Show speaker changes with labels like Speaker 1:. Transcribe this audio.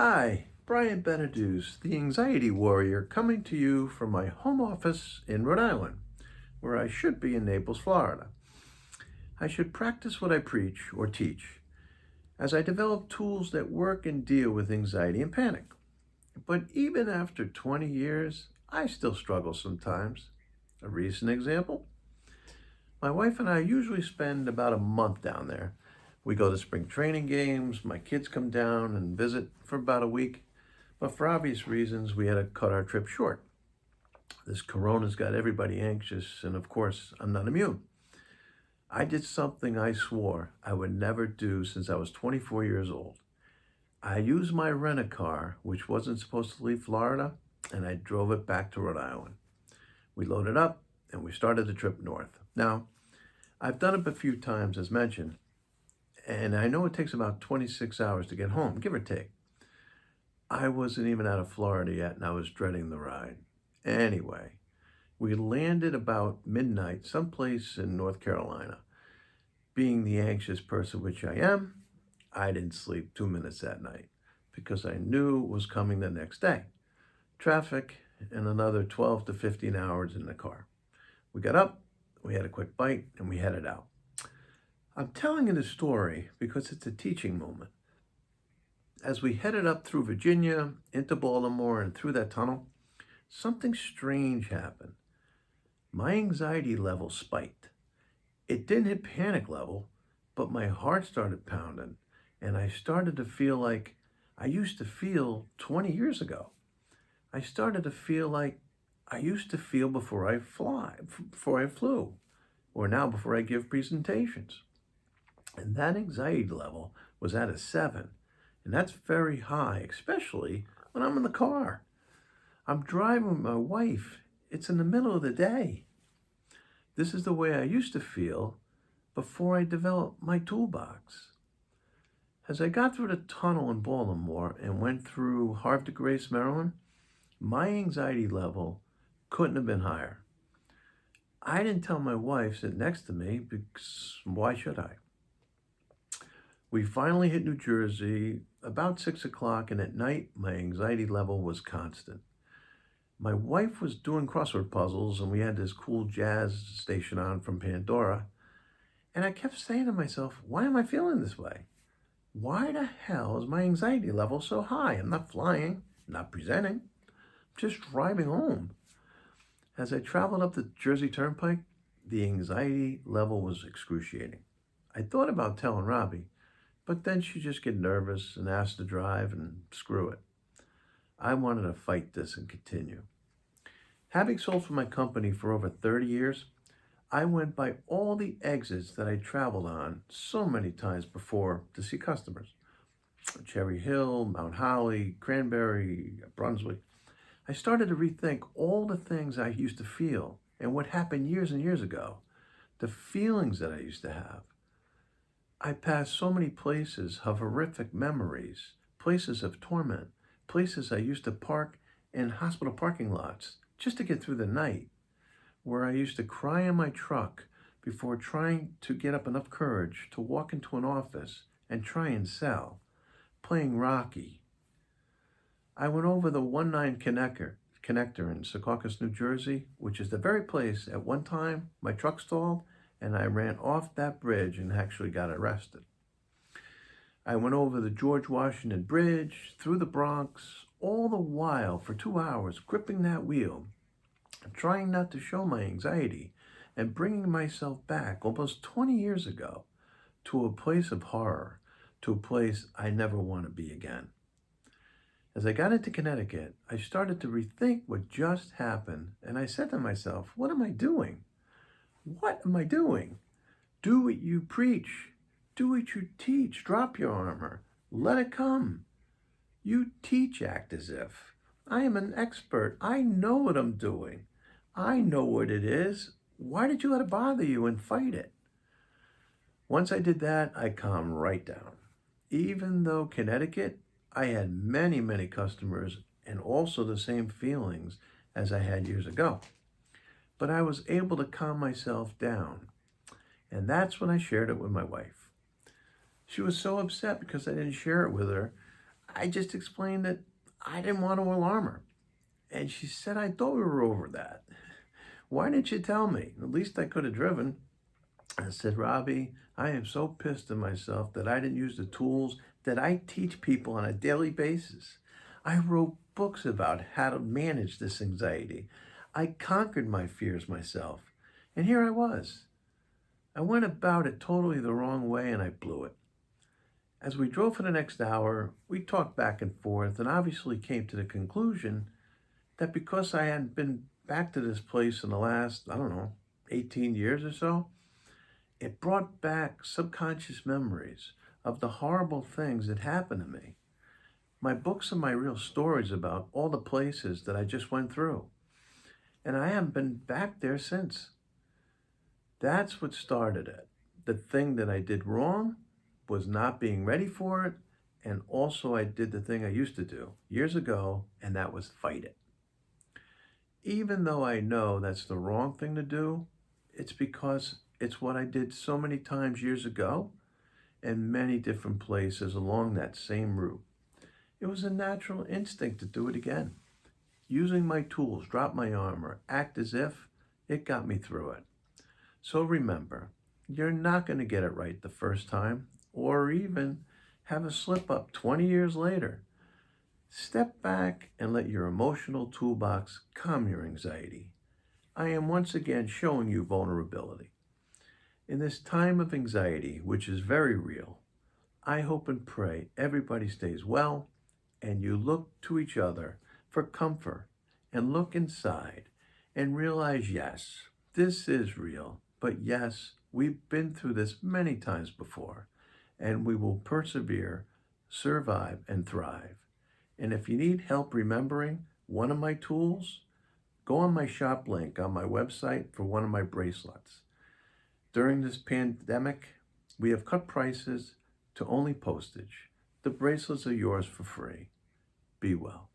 Speaker 1: Hi, Brian Beneduz, the anxiety warrior, coming to you from my home office in Rhode Island, where I should be in Naples, Florida. I should practice what I preach or teach as I develop tools that work and deal with anxiety and panic. But even after 20 years, I still struggle sometimes. A recent example: my wife and I usually spend about a month down there. We go to spring training games, my kids come down and visit for about a week, but for obvious reasons, we had to cut our trip short. This corona's got everybody anxious, and of course, I'm not immune. I did something I swore I would never do since I was 24 years old. I used my rent-a-car, which wasn't supposed to leave Florida, and I drove it back to Rhode Island. We loaded up, and we started the trip north. Now, I've done it a few times, as mentioned, and I know it takes about 26 hours to get home, give or take. I wasn't even out of Florida yet, and I was dreading the ride. Anyway, we landed about midnight someplace in North Carolina. Being the anxious person which I am, I didn't sleep 2 minutes that night because I knew it was coming the next day. Traffic and another 12 to 15 hours in the car. We got up, we had a quick bite, and we headed out. I'm telling you this story because it's a teaching moment. As we headed up through Virginia, into Baltimore, and through that tunnel, something strange happened. My anxiety level spiked. It didn't hit panic level, but my heart started pounding, and I started to feel like I used to feel 20 years ago. I started to feel like I used to feel before I flew, or now before I give presentations. And that anxiety level was at a 7. And that's very high, especially when I'm in the car. I'm driving with my wife. It's in the middle of the day. This is the way I used to feel before I developed my toolbox. As I got through the tunnel in Baltimore and went through Havre de Grace, Maryland, my anxiety level couldn't have been higher. I didn't tell my wife sit next to me because why should I? We finally hit New Jersey about 6 o'clock, and at night, my anxiety level was constant. My wife was doing crossword puzzles, and we had this cool jazz station on from Pandora. And I kept saying to myself, why am I feeling this way? Why the hell is my anxiety level so high? I'm not flying, not presenting, I'm just driving home. As I traveled up the Jersey Turnpike, the anxiety level was excruciating. I thought about telling Robbie, but then she'd just get nervous and ask to drive and screw it. I wanted to fight this and continue. Having sold for my company for over 30 years, I went by all the exits that I traveled on so many times before to see customers. Cherry Hill, Mount Holly, Cranberry, Brunswick. I started to rethink all the things I used to feel and what happened years and years ago, the feelings that I used to have. I passed so many places of horrific memories, places of torment, places I used to park in hospital parking lots just to get through the night, where I used to cry in my truck before trying to get up enough courage to walk into an office and try and sell, playing Rocky. I went over the 19 connector in Secaucus, New Jersey, which is the very place at one time my truck stalled and I ran off that bridge and actually got arrested. I went over the George Washington Bridge, through the Bronx, all the while for 2 hours, gripping that wheel, trying not to show my anxiety, and bringing myself back almost 20 years ago to a place of horror, to a place I never want to be again. As I got into Connecticut, I started to rethink what just happened, and I said to myself, what am I doing? What am I doing? Do what you preach. Do what you teach. Drop your armor. Let it come. You teach, act as if. I am an expert. I know what I'm doing. I know what it is. Why did you let it bother you and fight it? Once I did that, I calmed right down. Even though Connecticut, I had many, many customers and also the same feelings as I had years ago. But I was able to calm myself down. And that's when I shared it with my wife. She was so upset because I didn't share it with her. I just explained that I didn't want to alarm her. And she said, I thought we were over that. Why didn't you tell me? At least I could have driven. I said, Robbie, I am so pissed at myself that I didn't use the tools that I teach people on a daily basis. I wrote books about how to manage this anxiety. I conquered my fears myself. And here I was. I went about it totally the wrong way and I blew it. As we drove for the next hour, we talked back and forth and obviously came to the conclusion that because I hadn't been back to this place in the last, 18 years or so, it brought back subconscious memories of the horrible things that happened to me. My books are my real stories about all the places that I just went through. And I haven't been back there since. That's what started it. The thing that I did wrong was not being ready for it. And also I did the thing I used to do years ago, and that was fight it. Even though I know that's the wrong thing to do, it's because it's what I did so many times years ago in many different places along that same route. It was a natural instinct to do it again. Using my tools, drop my armor, act as if, it got me through it. So remember, you're not going to get it right the first time or even have a slip up 20 years later. Step back and let your emotional toolbox calm your anxiety. I am once again showing you vulnerability. In this time of anxiety, which is very real, I hope and pray everybody stays well and you look to each other for comfort and look inside and realize, yes, this is real, but yes, we've been through this many times before and we will persevere, survive, and thrive. And if you need help remembering one of my tools, go on my shop link on my website for one of my bracelets. During this pandemic, we have cut prices to only postage. The bracelets are yours for free. Be well.